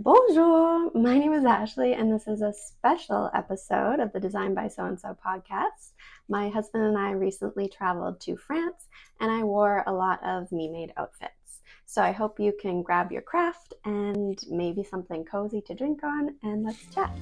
Bonjour, my name is Ashley, and this is a special episode of the Design by Sew podcast. My husband and I recently traveled to France, and I wore a lot of me-made outfits. So I hope you can grab your craft and maybe something cozy to drink on, and let's chat.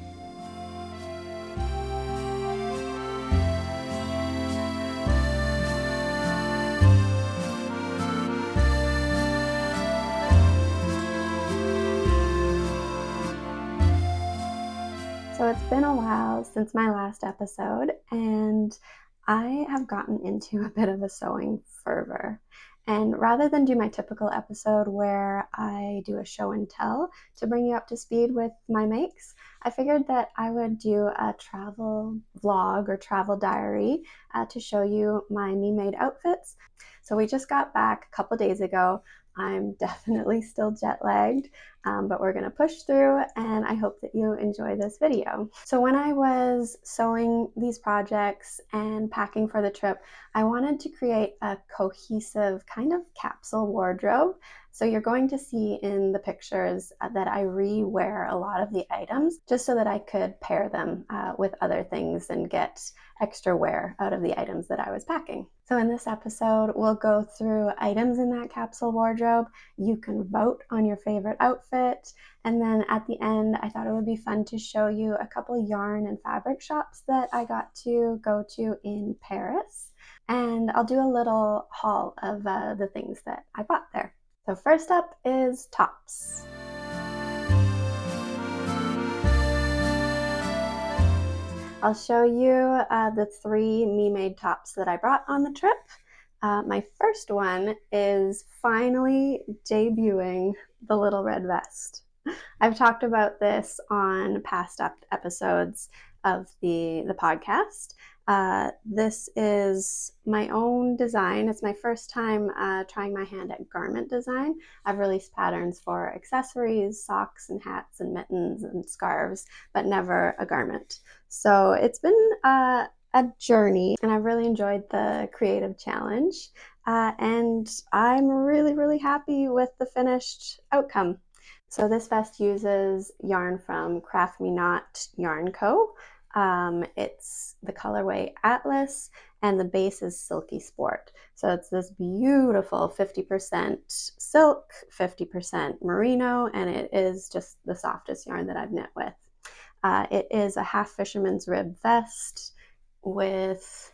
So it's been a while since my last episode, and I have gotten into a bit of a sewing fervor. And rather than do my typical episode where I do a show and tell to bring you up to speed with my makes, I figured that I would do a travel vlog or travel diary to show you my me-made outfits. So we just got back a couple days ago. I'm definitely still jet lagged, but we're gonna push through, and I hope that you enjoy this video. So when I was sewing these projects and packing for the trip, I wanted to create a cohesive kind of capsule wardrobe. So you're going to see in the pictures that I re-wear a lot of the items just so that I could pair them with other things and get extra wear out of the items that I was packing. So in this episode, we'll go through items in that capsule wardrobe. You can vote on your favorite outfit. And then at the end, I thought it would be fun to show you a couple yarn and fabric shops that I got to go to in Paris. And I'll do a little haul of the things that I bought there. So first up is tops. I'll show you the three me-made tops that I brought on the trip. My first one is finally debuting the little red vest. I've talked about this on past episodes of the podcast. This is my own design. It's my first time trying my hand at garment design. I've released patterns for accessories, socks and hats and mittens and scarves, but never a garment. So it's been a journey, and I've really enjoyed the creative challenge. And I'm really, really happy with the finished outcome. So this vest uses yarn from Craft Me Not Yarn Co. It's the colorway Atlas, and the base is Silky Sport. So it's this beautiful 50% silk, 50% merino, and it is just the softest yarn that I've knit with. It is a half fisherman's rib vest with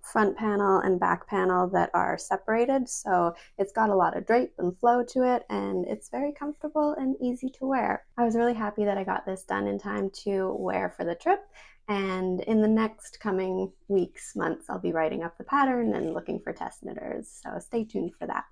front panel and back panel that are separated, so it's got a lot of drape and flow to it, and it's very comfortable and easy to wear. I was really happy that I got this done in time to wear for the trip, and in the next coming weeks, months, I'll be writing up the pattern and looking for test knitters, so stay tuned for that.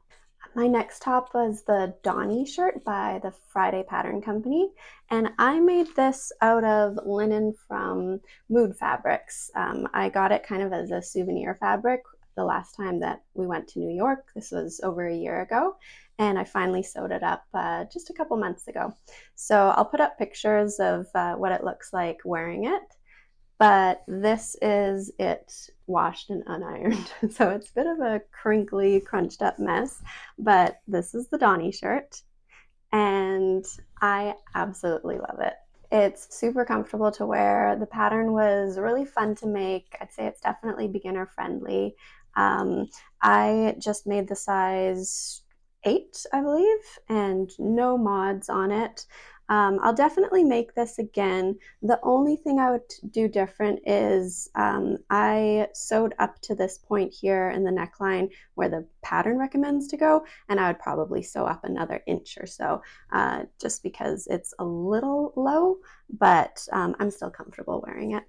My next top was the Donny Shirt by the Friday Pattern Company, and I made this out of linen from Mood Fabrics. I got it kind of as a souvenir fabric the last time that we went to New York. This was over a year ago, and I finally sewed it up just a couple months ago. So I'll put up pictures of what it looks like wearing it. But this is it washed and unironed. So it's a bit of a crinkly, crunched up mess, but this is the Donny Shirt, and I absolutely love it. It's super comfortable to wear. The pattern was really fun to make. I'd say it's definitely beginner friendly. I just made the size 8, I believe, and no mods on it. I'll definitely make this again. The only thing I would do different is I sewed up to this point here in the neckline where the pattern recommends to go, and I would probably sew up another inch or so just because it's a little low, but I'm still comfortable wearing it.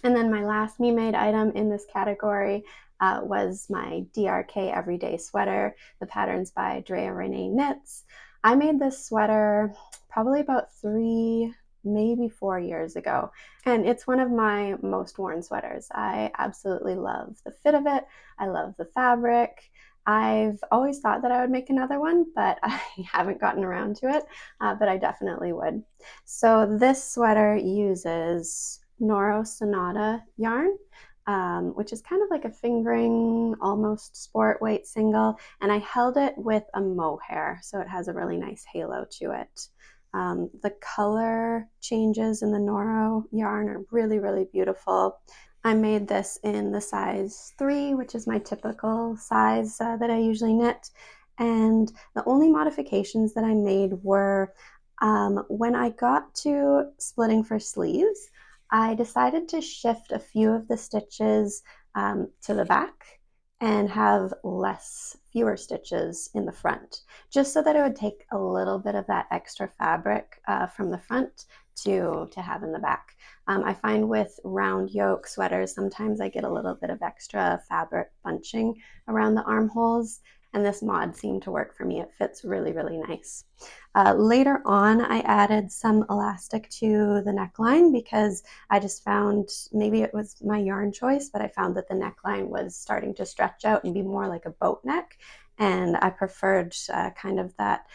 And then my last me-made item in this category was my DRK Everyday Sweater. The pattern's by Andrea Knits. I made this sweater probably about 3, maybe 4 years ago, and it's one of my most worn sweaters. I absolutely love the fit of it. I love the fabric. I've always thought that I would make another one, but I haven't gotten around to it, but I definitely would. So this sweater uses Nora Sonata yarn, which is kind of like a fingering, almost sport weight single, and I held it with a mohair, so it has a really nice halo to it. The color changes in the Nora yarn are really, really beautiful. I made this in the size 3, which is my typical size that I usually knit. And the only modifications that I made were when I got to splitting for sleeves, I decided to shift a few of the stitches to the back and have fewer stitches in the front, just so that it would take a little bit of that extra fabric from the front to have in the back. I find with round yoke sweaters, sometimes I get a little bit of extra fabric bunching around the armholes, and this mod seemed to work for me. It fits really, really nice. Later on, I added some elastic to the neckline because I just found, maybe it was my yarn choice, but I found that the neckline was starting to stretch out and be more like a boat neck, and I preferred kind of that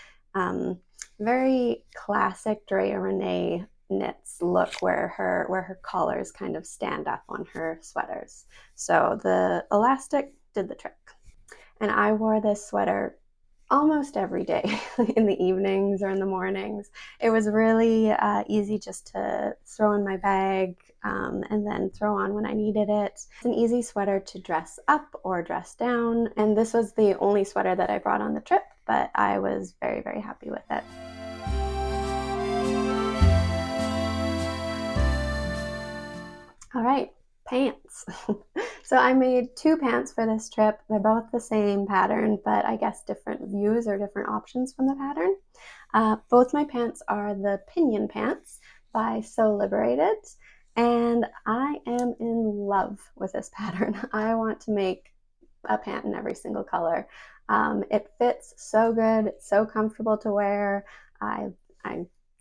very classic Drea Renee knits look where her collars kind of stand up on her sweaters. So the elastic did the trick. And I wore this sweater almost every day in the evenings or in the mornings. It was really easy just to throw in my bag and then throw on when I needed it. It's an easy sweater to dress up or dress down, and this was the only sweater that I brought on the trip, but I was very, very happy with it. All right, pants. So I made 2 pants for this trip. They're both the same pattern, but I guess different views or different options from the pattern. Both my pants are the Pinyon Pants by Sew Liberated, and I am in love with this pattern. I want to make a pant in every single color. It fits so good, it's so comfortable to wear. I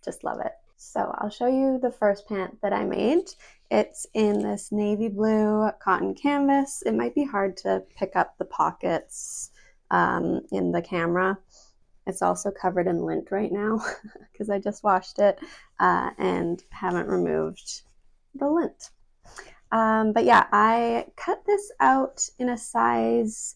just love it. So I'll show you the first pant that I made. It's in this navy blue cotton canvas. It might be hard to pick up the pockets in the camera. It's also covered in lint right now because I just washed it and haven't removed the lint. But yeah, I cut this out in a size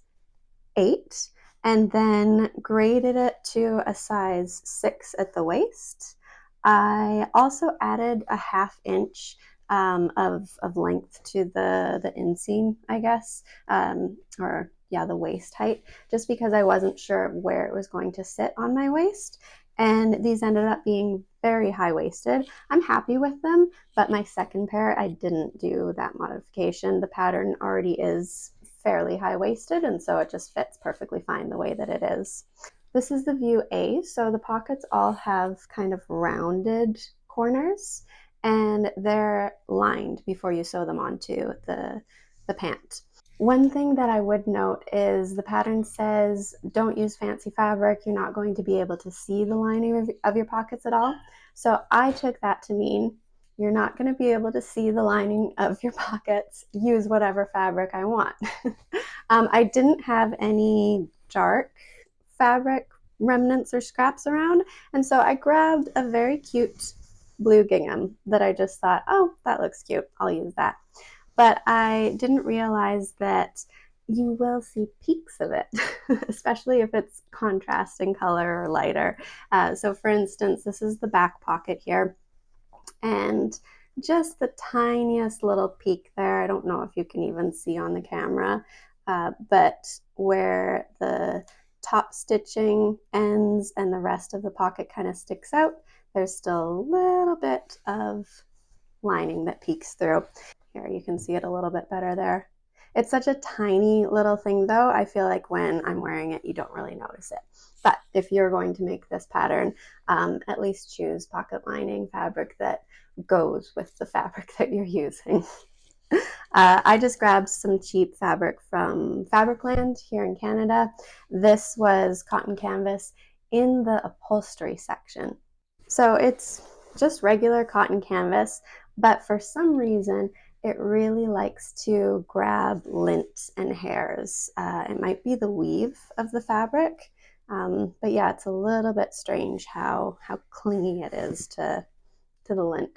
8 and then graded it to a size 6 at the waist. I also added a 1/2 inch of length to the inseam, I guess, or yeah, the waist height, just because I wasn't sure where it was going to sit on my waist. And these ended up being very high-waisted. I'm happy with them, but my second pair, I didn't do that modification. The pattern already is fairly high-waisted, and so it just fits perfectly fine the way that it is. This is the view A, so the pockets all have kind of rounded corners, and they're lined before you sew them onto the pant. One thing that I would note is the pattern says don't use fancy fabric, you're not going to be able to see the lining of your pockets at all. So I took that to mean you're not going to be able to see the lining of your pockets, use whatever fabric I want. I didn't have any dark fabric remnants or scraps around, and so I grabbed a very cute blue gingham that I just thought, oh, that looks cute, I'll use that. But I didn't realize that you will see peaks of it, especially if it's contrasting color or lighter. So for instance, this is the back pocket here, and just the tiniest little peak there. I don't know if you can even see on the camera, but where the top stitching ends and the rest of the pocket kind of sticks out, there's still a little bit of lining that peeks through. Here, you can see it a little bit better there. It's such a tiny little thing though, I feel like when I'm wearing it, you don't really notice it. But if you're going to make this pattern, at least choose pocket lining fabric that goes with the fabric that you're using. I just grabbed some cheap fabric from Fabricland here in Canada. This was cotton canvas in the upholstery section. So it's just regular cotton canvas, but for some reason, it really likes to grab lint and hairs. It might be the weave of the fabric, but yeah, it's a little bit strange how clingy it is to the lint.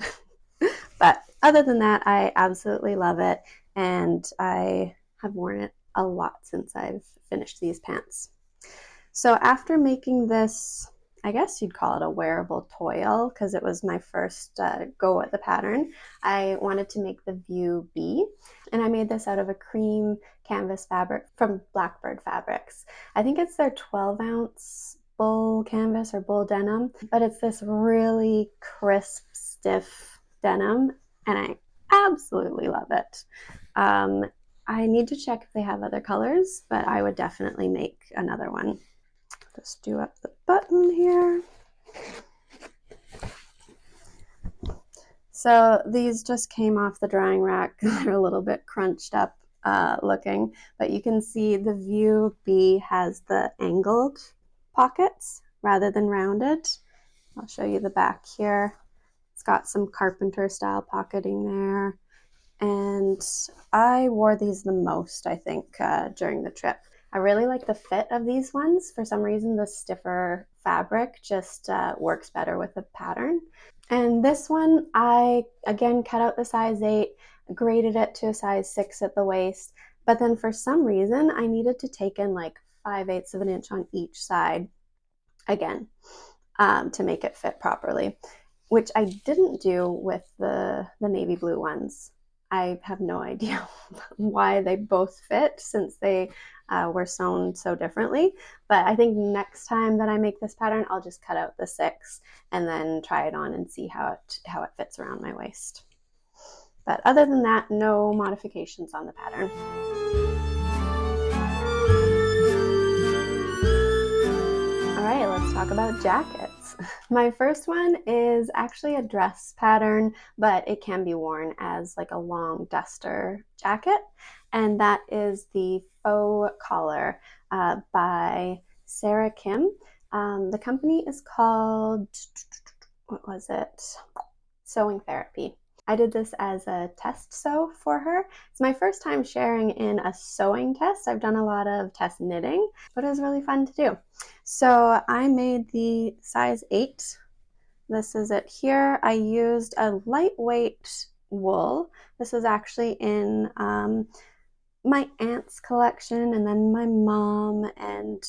But other than that, I absolutely love it, and I have worn it a lot since I've finished these pants. So after making this I guess you'd call it a wearable toil because it was my first go at the pattern. I wanted to make the view B, and I made this out of a cream canvas fabric from Blackbird Fabrics. I think it's their 12-ounce bull canvas or bull denim, but it's this really crisp, stiff denim, and I absolutely love it. I need to check if they have other colors, but I would definitely make another one. Just do up the button here. So these just came off the drying rack. They're a little bit crunched up looking, but you can see the view B has the angled pockets rather than rounded. I'll show you the back here. It's got some carpenter style pocketing there. And I wore these the most, I think, during the trip. I really like the fit of these ones. For some reason, the stiffer fabric just works better with the pattern. And this one, I, again, cut out the size 8, graded it to a size 6 at the waist. But then for some reason, I needed to take in like 5/8 of an inch on each side, again, to make it fit properly, which I didn't do with the navy blue ones. I have no idea why they both fit since they were sewn so differently. But I think next time that I make this pattern, I'll just cut out the 6 and then try it on and see how it fits around my waist. But other than that, no modifications on the pattern. All right, let's talk about jackets. My first one is actually a dress pattern, but it can be worn as like a long duster jacket. And that is the Faux Collar by Sarah Kim. The company is called, what was it? Sewing Therapy. I did this as a test sew for her. It's my first time sharing in a sewing test. I've done a lot of test knitting, but it was really fun to do. So I made the size 8. This is it here. I used a lightweight wool. This is actually in my aunt's collection, and then my mom, and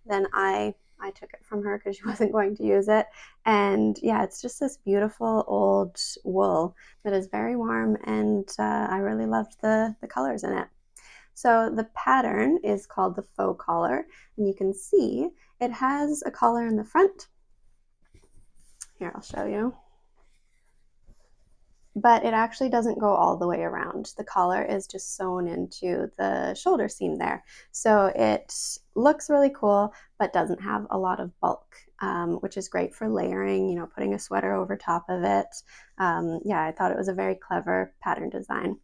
then I took it from her because she wasn't going to use it. And yeah, it's just this beautiful old wool that is very warm, and I really loved the colors in it. So the pattern is called the Faux Collar, and you can see it has a collar in the front. Here, I'll show you. But it actually doesn't go all the way around. The collar is just sewn into the shoulder seam there. So it looks really cool, but doesn't have a lot of bulk, which is great for layering, you know, putting a sweater over top of it. Yeah, I thought it was a very clever pattern design.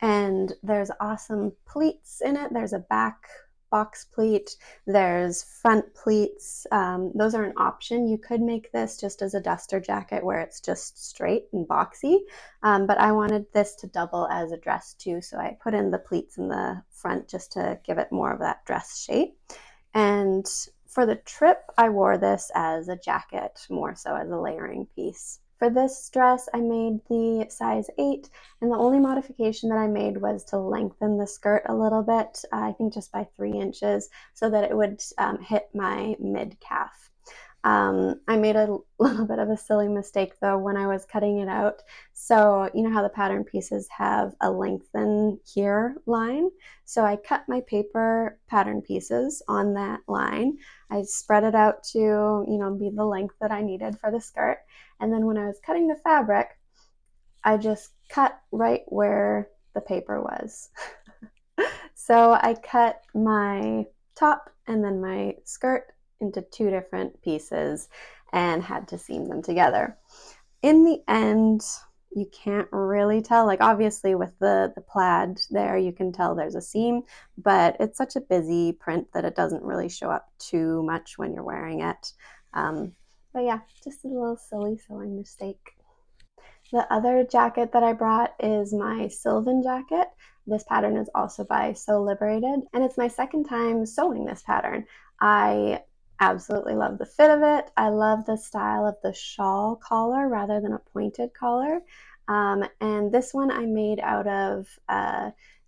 And there's awesome pleats in it. There's a back box pleat, there's front pleats. Those are an option. You could make this just as a duster jacket where it's just straight and boxy, but I wanted this to double as a dress too, so I put in the pleats in the front just to give it more of that dress shape. And for the trip, I wore this as a jacket, more so as a layering piece. For this dress, I made the size 8, and the only modification that I made was to lengthen the skirt a little bit, I think just by 3 inches, so that it would hit my mid-calf. I made a little bit of a silly mistake though when I was cutting it out. So you know how the pattern pieces have a lengthen here line? So I cut my paper pattern pieces on that line. I spread it out to, you know, be the length that I needed for the skirt. And then when I was cutting the fabric, I just cut right where the paper was. So I cut my top and then my skirt into 2 different pieces and had to seam them together. In the end, you can't really tell, like obviously with the plaid there, you can tell there's a seam, but it's such a busy print that it doesn't really show up too much when you're wearing it. But yeah, just a little silly sewing mistake. The other jacket that I brought is my Sylvan Jacket. This pattern is also by Sew Liberated, and it's my second time sewing this pattern. I absolutely love the fit of it. I love the style of the shawl collar rather than a pointed collar. And this one I made out of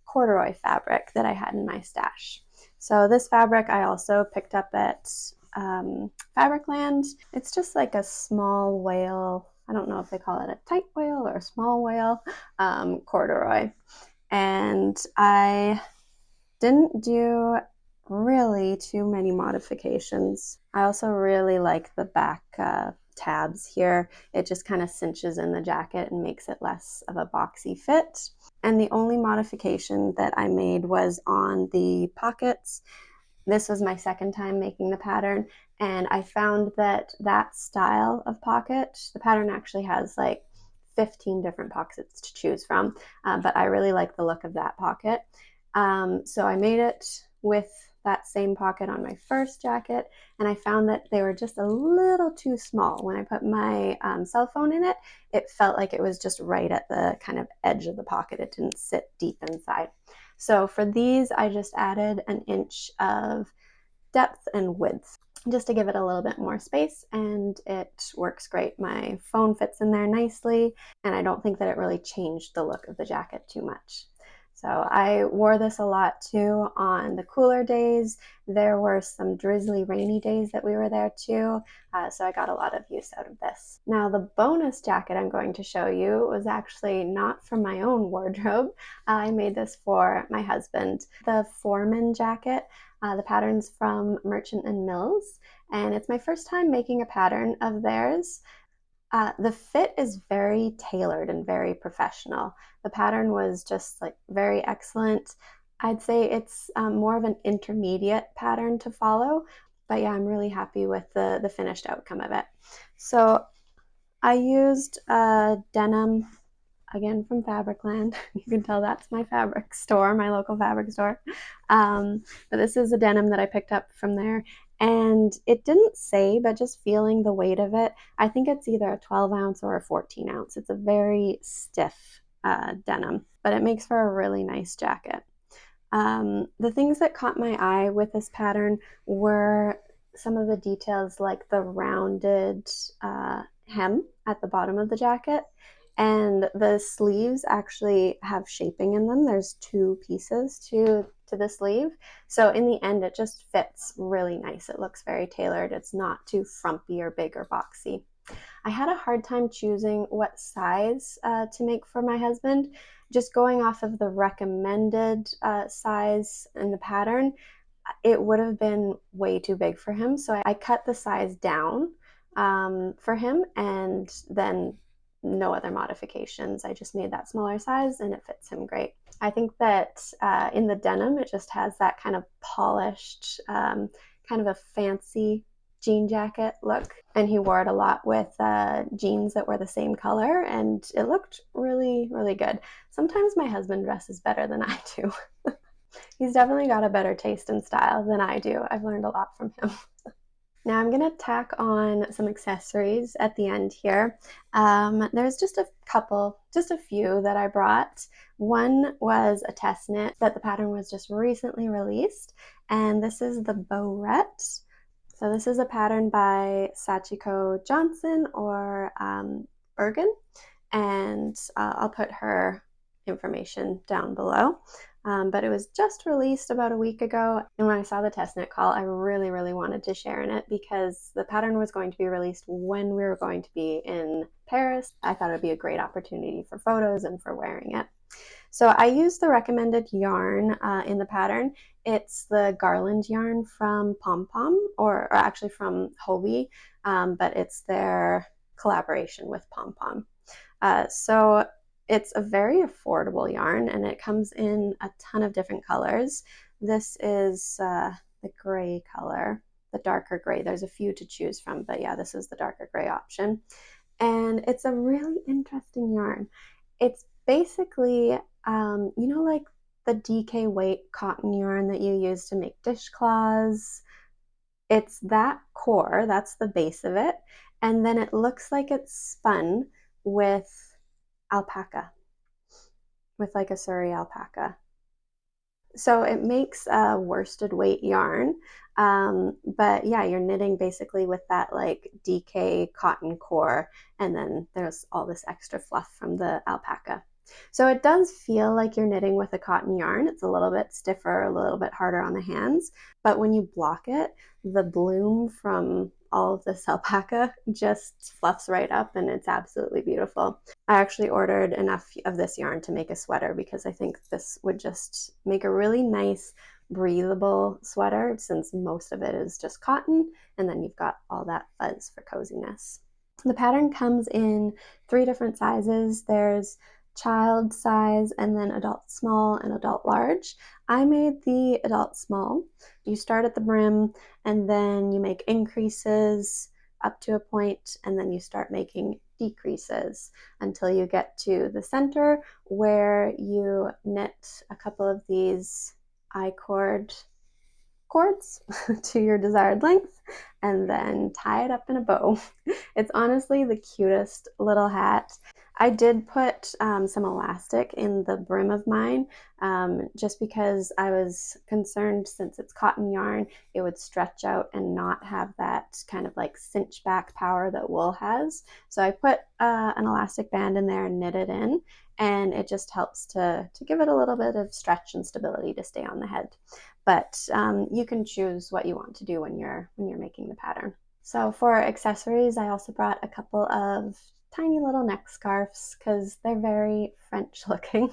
corduroy fabric that I had in my stash. So this fabric I also picked up at Fabricland. It's just like a small whale. I don't know if they call it a tight whale or a small whale, corduroy. And I didn't do really too many modifications. I also really like the back tabs here. It just kind of cinches in the jacket and makes it less of a boxy fit. And the only modification that I made was on the pockets. This was my second time making the pattern, and I found that that style of pocket, the pattern actually has like 15 different pockets to choose from, but I really like the look of that pocket. So I made it with that same pocket on my first jacket, and I found that they were just a little too small. When I put my cell phone in it, it felt like it was just right at the kind of edge of the pocket. It didn't sit deep inside. So for these, I just added an inch of depth and width just to give it a little bit more space, and it works great. My phone fits in there nicely, and I don't think that it really changed the look of the jacket too much. So I wore this a lot too on the cooler days. There were some drizzly, rainy days that we were there too, so I got a lot of use out of this. Now the bonus jacket I'm going to show you was actually not from my own wardrobe. I made this for my husband. The Foreman jacket, the pattern's from Merchant and Mills, and it's my first time making a pattern of theirs. The fit is very tailored and very professional. The pattern was just like very excellent. I'd say it's more of an intermediate pattern to follow, but yeah, I'm really happy with the finished outcome of it. So I used denim, again from Fabricland. You can tell that's my fabric store, my local fabric store. But this is a denim that I picked up from there. And it didn't say, but just feeling the weight of it, I think it's either a 12 ounce or a 14 ounce. It's a very stiff denim, but it makes for a really nice jacket. The things that caught my eye with this pattern were some of the details, like the rounded hem at the bottom of the jacket. And the sleeves actually have shaping in them. There's two pieces to the sleeve. So in the end, it just fits really nice. It looks very tailored. It's not too frumpy or big or boxy. I had a hard time choosing what size to make for my husband. Just going off of the recommended size in the pattern, it would have been way too big for him. So I cut the size down for him, and then no other modifications. I just made that smaller size and it fits him great. I think that in the denim, it just has that kind of polished, kind of a fancy jean jacket look. And he wore it a lot with jeans that were the same color, and it looked really, really good. Sometimes my husband dresses better than I do. He's definitely got a better taste and style than I do. I've learned a lot from him. Now I'm going to tack on some accessories at the end here. There's just a couple, just a few that I brought. One was a test knit that the pattern was just recently released, and this is the Bowret. So this is a pattern by Sachiko Johnston or Burgin, and I'll put her information down below. But it was just released about a week ago, and when I saw the test knit call, I really, really wanted to share in it because the pattern was going to be released when we were going to be in Paris. I thought it would be a great opportunity for photos and for wearing it. So I used the recommended yarn in the pattern. It's the Garland yarn from Pom Pom, or actually from Hobbii, but it's their collaboration with Pom Pom. So it's a very affordable yarn, and it comes in a ton of different colors. This is the gray color, the darker gray. There's a few to choose from, but yeah, this is the darker gray option. And it's a really interesting yarn. It's basically, you know, like the DK weight cotton yarn that you use to make dishcloths. It's that core, that's the base of it. And then it looks like it's spun with alpaca, with like a Surrey alpaca. So it makes a worsted weight yarn, but yeah, you're knitting basically with that like DK cotton core, and then there's all this extra fluff from the alpaca. So it does feel like you're knitting with a cotton yarn. It's a little bit stiffer, a little bit harder on the hands, but when you block it, the bloom from all of this alpaca just fluffs right up and it's absolutely beautiful. I actually ordered enough of this yarn to make a sweater because I think this would just make a really nice breathable sweater since most of it is just cotton, and then you've got all that fuzz for coziness. The pattern comes in 3 different sizes. There's child size and then adult small and adult large. I made the adult small. You start at the brim and then you make increases up to a point, and then you start making decreases until you get to the center where you knit a couple of these I-cord cords to your desired length and then tie it up in a bow. It's honestly the cutest little hat. I did put some elastic in the brim of mine just because I was concerned, since it's cotton yarn, it would stretch out and not have that kind of like cinch back power that wool has. So I put an elastic band in there and knit it in, and it just helps to give it a little bit of stretch and stability to stay on the head. But you can choose what you want to do when you're making the pattern. So for accessories, I also brought a couple of tiny little neck scarves because they're very French looking.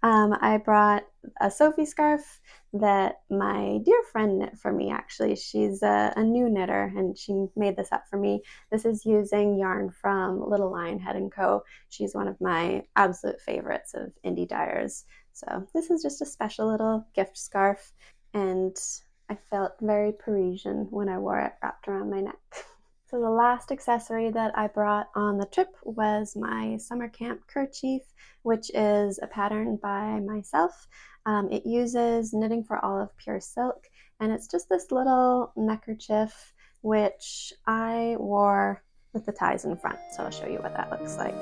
I brought a Sophie scarf that my dear friend knit for me, actually. She's a new knitter and she made this up for me. This is using yarn from Little Lionhead & Co. She's one of my absolute favorites of indie dyers. So this is just a special little gift scarf, and I felt very Parisian when I wore it wrapped around my neck. So the last accessory that I brought on the trip was my summer camp kerchief, which is a pattern by myself. It uses Knitting for Olive pure silk, and it's just this little neckerchief which I wore with the ties in front. So I'll show you what that looks like.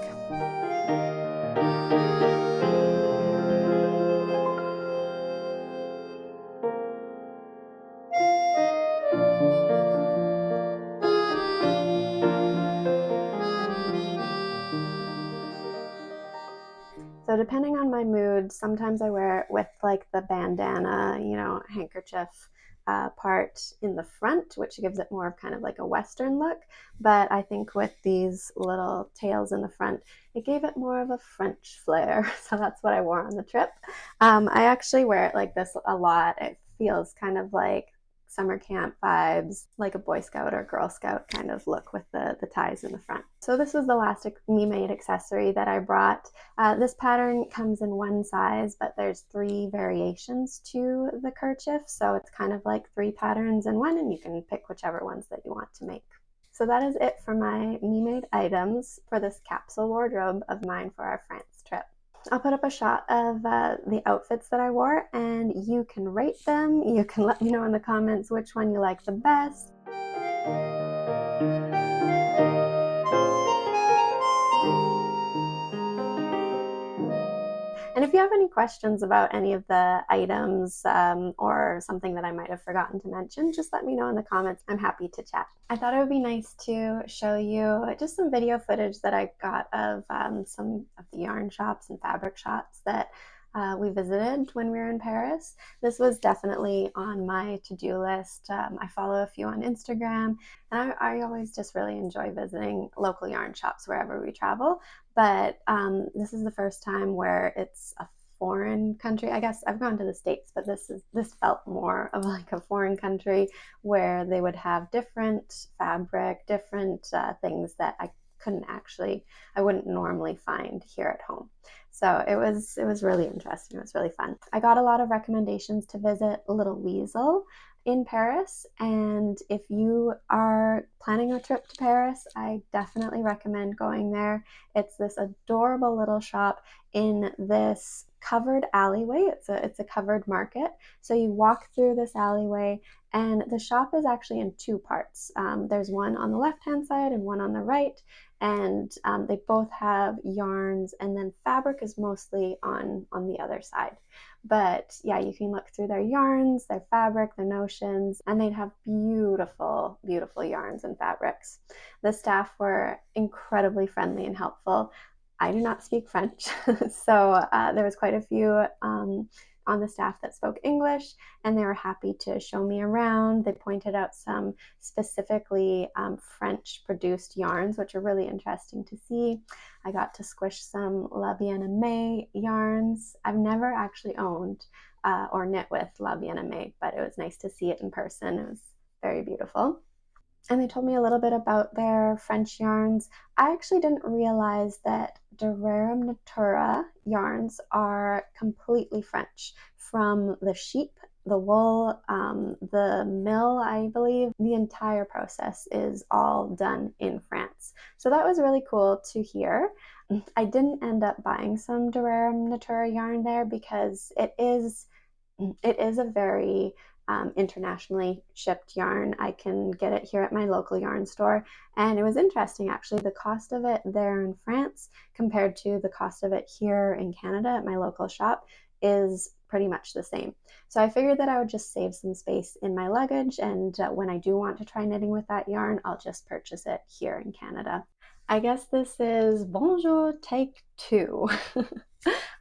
So depending on my mood, sometimes I wear it with like the bandana, handkerchief part in the front, which gives it more of kind of like a Western look. But I think with these little tails in the front, it gave it more of a French flair. So that's what I wore on the trip. I actually wear it like this a lot. It feels kind of like summer camp vibes, like a Boy Scout or Girl Scout kind of look with the ties in the front. So this was the last me-made accessory that I brought. This pattern comes in one size, but there's 3 variations to the kerchief, so it's kind of like 3 patterns in one, and you can pick whichever ones that you want to make. So that is it for my me-made items for this capsule wardrobe of mine for our France trip. I'll put up a shot of the outfits that I wore, and you can rate them. You can let me know in the comments which one you like the best. And if you have any questions about any of the items or something that I might have forgotten to mention, just let me know in the comments. I'm happy to chat. I thought it would be nice to show you just some video footage that I got of some of the yarn shops and fabric shops that we visited when we were in Paris. This was definitely on my to-do list. I follow a few on Instagram, and I always just really enjoy visiting local yarn shops wherever we travel. But this is the first time where it's a foreign country. I guess I've gone to the States, but this felt more of like a foreign country where they would have different fabric, different things that I wouldn't normally find here at home. So it was really interesting. It was really fun. I got a lot of recommendations to visit Little Weasel in Paris, and if you are planning a trip to Paris, I definitely recommend going there. It's this adorable little shop in this covered alleyway. It's a covered market. So you walk through this alleyway, and the shop is actually in 2 parts. There's one on the left-hand side and one on the right, and they both have yarns, and then fabric is mostly on the other side. But yeah, you can look through their yarns, their fabric, their notions, and they'd have beautiful, beautiful yarns and fabrics. The staff were incredibly friendly and helpful. I do not speak French, so there was quite a few on the staff that spoke English, and they were happy to show me around. They pointed out some specifically French-produced yarns, which are really interesting to see. I got to squish some La Bien-Aimée yarns. I've never actually owned or knit with La Bien-Aimée, but it was nice to see it in person. It was very beautiful. And they told me a little bit about their French yarns. I actually didn't realize that de Rerum Natura yarns are completely French, from the sheep, the wool, the mill, I believe. The entire process is all done in France. So that was really cool to hear. I didn't end up buying some de Rerum Natura yarn there because it is a very internationally shipped yarn. I can get it here at my local yarn store, and it was interesting actually. The cost of it there in France compared to the cost of it here in Canada at my local shop is pretty much the same. So I figured that I would just save some space in my luggage, and when I do want to try knitting with that yarn, I'll just purchase it here in Canada. I guess this is bonjour take two.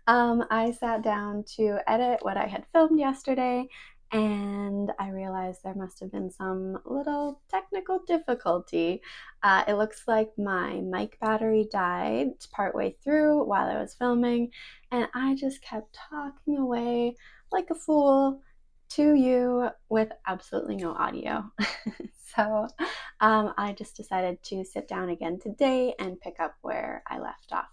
I sat down to edit what I had filmed yesterday, and I realized there must have been some little technical difficulty. It looks like my mic battery died partway through while I was filming, and I just kept talking away like a fool to you with absolutely no audio. So I just decided to sit down again today and pick up where I left off.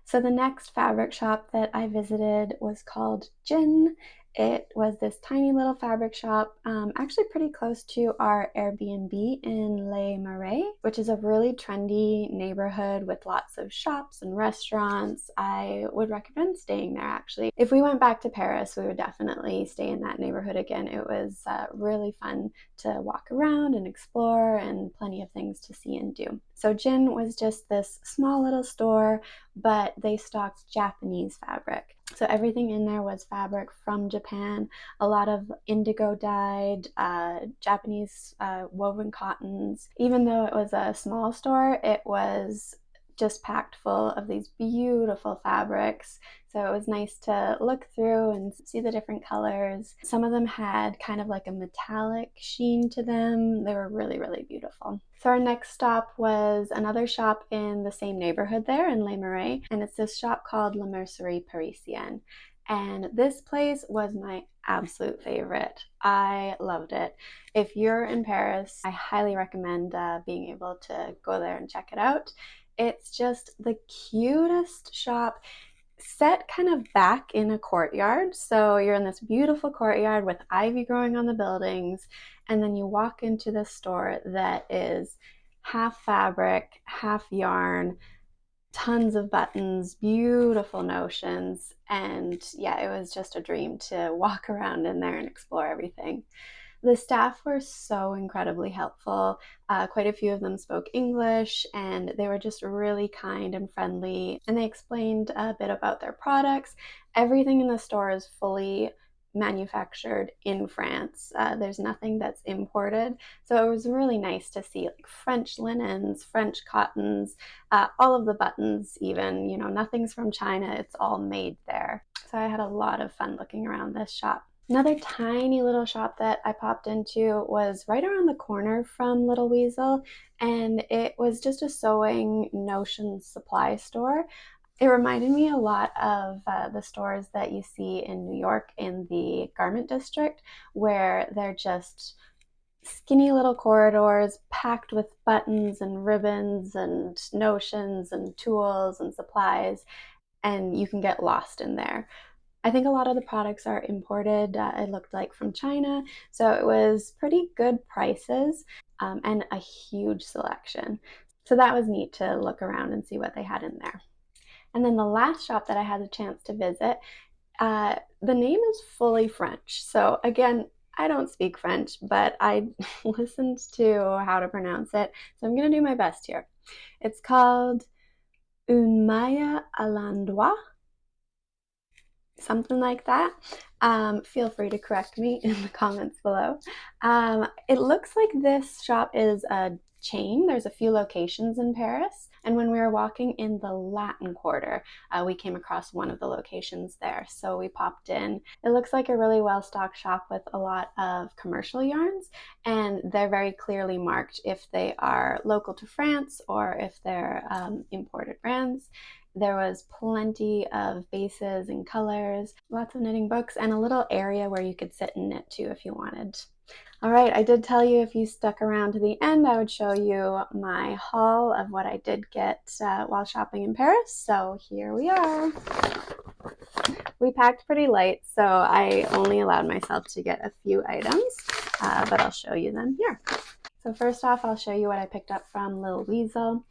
So the next fabric shop that I visited was called Jin. It was this tiny little fabric shop, actually pretty close to our Airbnb in Les Marais, which is a really trendy neighborhood with lots of shops and restaurants. I would recommend staying there actually. If we went back to Paris, we would definitely stay in that neighborhood again. It was really fun to walk around and explore, and plenty of things to see and do. So Jin was just this small little store, but they stocked Japanese fabric. So everything in there was fabric from Japan, a lot of indigo dyed, Japanese woven cottons. Even though it was a small store, it was just packed full of these beautiful fabrics. So it was nice to look through and see the different colors. Some of them had kind of like a metallic sheen to them. They were really, really beautiful. So our next stop was another shop in the same neighborhood there in Les Marais, and it's this shop called La Mercerie Parisienne. And this place was my absolute favorite. I loved it. If you're in Paris, I highly recommend being able to go there and check it out. It's just the cutest shop, set kind of back in a courtyard. So you're in this beautiful courtyard with ivy growing on the buildings, and then you walk into this store that is half fabric, half yarn, tons of buttons, beautiful notions, and yeah, it was just a dream to walk around in there and explore everything. The staff were so incredibly helpful. Quite a few of them spoke English, and they were just really kind and friendly, and they explained a bit about their products. Everything in the store is fully manufactured in France. There's nothing that's imported, so it was really nice to see like French linens, French cottons, all of the buttons even, you know, nothing's from China, it's all made there. So I had a lot of fun looking around this shop. Another tiny little shop that I popped into was right around the corner from Little Weasel, and it was just a sewing notions supply store. It reminded me a lot of the stores that you see in New York in the garment district, where they're just skinny little corridors packed with buttons and ribbons and notions and tools and supplies, and you can get lost in there. I think a lot of the products are imported, it looked like from China, so it was pretty good prices and a huge selection. So that was neat to look around and see what they had in there. And then the last shop that I had a chance to visit, the name is fully French. So again, I don't speak French, but I listened to how to pronounce it, so I'm going to do my best here. It's called Une Maille à l'endroit, something like that. Feel free to correct me in the comments below. It looks like this shop is a chain. There's a few locations in Paris, and when we were walking in the Latin Quarter, we came across one of the locations there, so we popped in. It looks like a really well-stocked shop with a lot of commercial yarns, and they're very clearly marked if they are local to France or if they're imported brands. There was plenty of bases and colors, lots of knitting books, and a little area where you could sit and knit too if you wanted. All right, I did tell you if you stuck around to the end, I would show you my haul of what I did get while shopping in Paris. So here we are. We packed pretty light, so I only allowed myself to get a few items, but I'll show you them here. So first off, I'll show you what I picked up from Lil Weasel.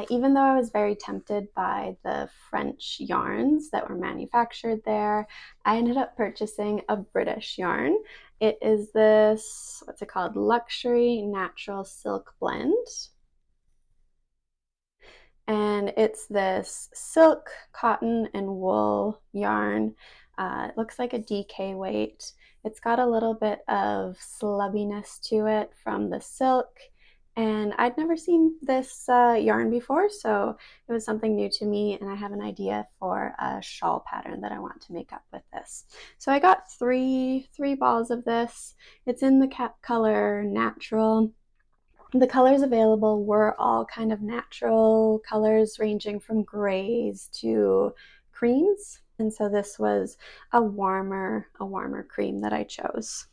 Even though I was very tempted by the French yarns that were manufactured there, I ended up purchasing a British yarn. It is this, what's it called? Luxury Natural Silk Blend. And it's this silk, cotton, and wool yarn. It looks like a DK weight. It's got a little bit of slubbiness to it from the silk. And I'd never seen this yarn before, so it was something new to me, and I have an idea for a shawl pattern that I want to make up with this. So I got three balls of this. It's in the color Natural. The colors available were all kind of natural colors ranging from grays to creams, and so this was a warmer cream that I chose.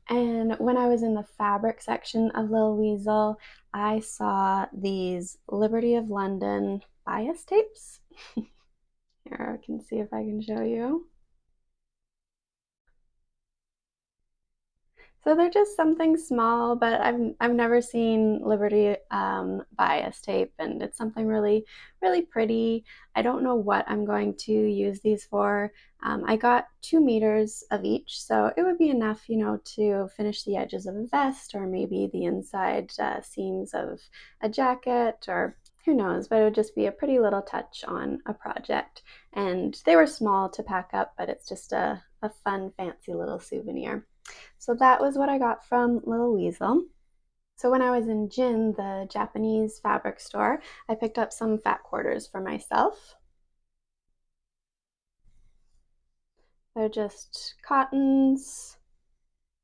And when I was in the fabric section of Lil Weasel, I saw these Liberty of London bias tapes. Here, I can see if I can show you. So they're just something small, but I've never seen Liberty bias tape, and it's something really, really pretty. I don't know what I'm going to use these for. I got 2 meters of each, so it would be enough, you know, to finish the edges of a vest or maybe the inside seams of a jacket, or who knows, but it would just be a pretty little touch on a project. And they were small to pack up, but it's just a fun, fancy little souvenir. So that was what I got from Lil Weasel. So when I was in Jin, the Japanese fabric store, I picked up some fat quarters for myself. They're just cottons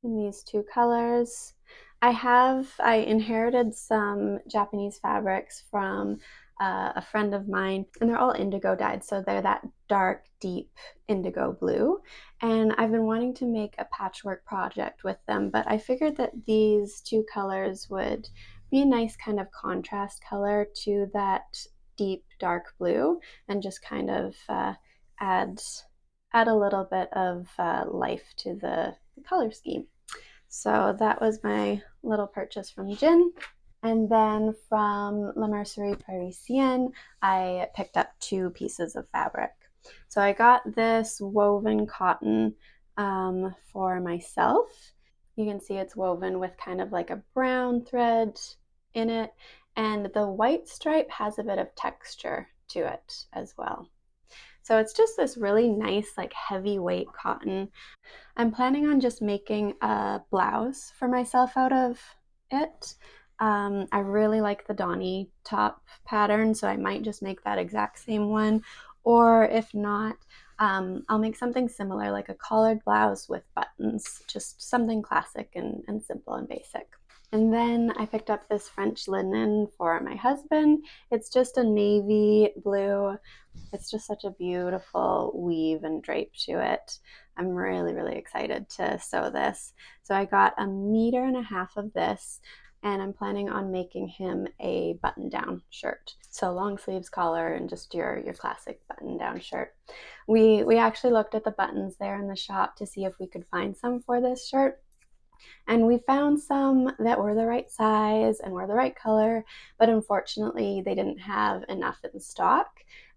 in these 2 colors. I inherited some Japanese fabrics from a friend of mine, and they're all indigo dyed, so they're that dark, deep indigo blue. And I've been wanting to make a patchwork project with them, but I figured that these 2 colors would be a nice kind of contrast color to that deep, dark blue, and just kind of add a little bit of life to the color scheme. So that was my little purchase from Jin. And then from La Mercerie Parisienne, I picked up 2 pieces of fabric. So I got this woven cotton for myself. You can see it's woven with kind of like a brown thread in it, and the white stripe has a bit of texture to it as well. So it's just this really nice, like heavyweight cotton. I'm planning on just making a blouse for myself out of it. I really like the Donny top pattern, so I might just make that exact same one. Or if not, I'll make something similar, like a collared blouse with buttons, just something classic and simple and basic. And then I picked up this French linen for my husband. It's just a navy blue. It's just such a beautiful weave and drape to it. I'm really, really excited to sew this. So I got 1.5 meters of this, and I'm planning on making him a button-down shirt. So long sleeves, collar, and just your classic button-down shirt. We actually looked at the buttons there in the shop to see if we could find some for this shirt. And we found some that were the right size and were the right color, but unfortunately they didn't have enough in stock.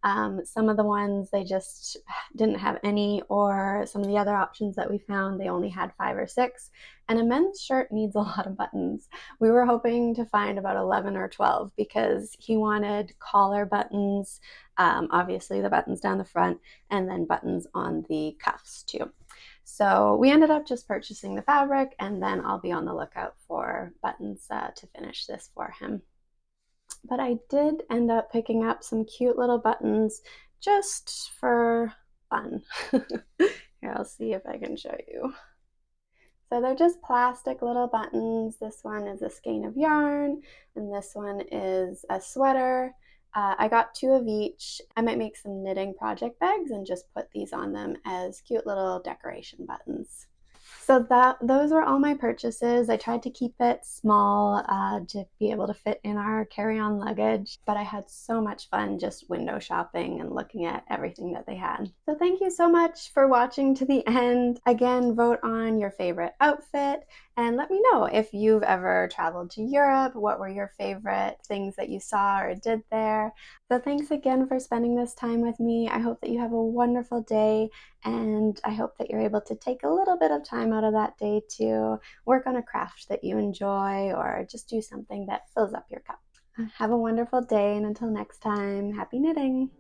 Some of the ones they just didn't have any, or some of the other options that we found, they only had 5 or 6. And a men's shirt needs a lot of buttons. We were hoping to find about 11 or 12 because he wanted collar buttons, obviously the buttons down the front, and then buttons on the cuffs too. So we ended up just purchasing the fabric, and then I'll be on the lookout for buttons to finish this for him. But I did end up picking up some cute little buttons just for fun. Here, I'll see if I can show you. So they're just plastic little buttons. This one is a skein of yarn, and this one is a sweater. I got 2 of each. I might make some knitting project bags and just put these on them as cute little decoration buttons. So those were all my purchases. I tried to keep it small to be able to fit in our carry-on luggage, but I had so much fun just window shopping and looking at everything that they had. So thank you so much for watching to the end. Again, vote on your favorite outfit and let me know if you've ever traveled to Europe. What were your favorite things that you saw or did there? So thanks again for spending this time with me. I hope that you have a wonderful day, and I hope that you're able to take a little bit of time out of that day to work on a craft that you enjoy or just do something that fills up your cup. Have a wonderful day, and until next time, happy knitting!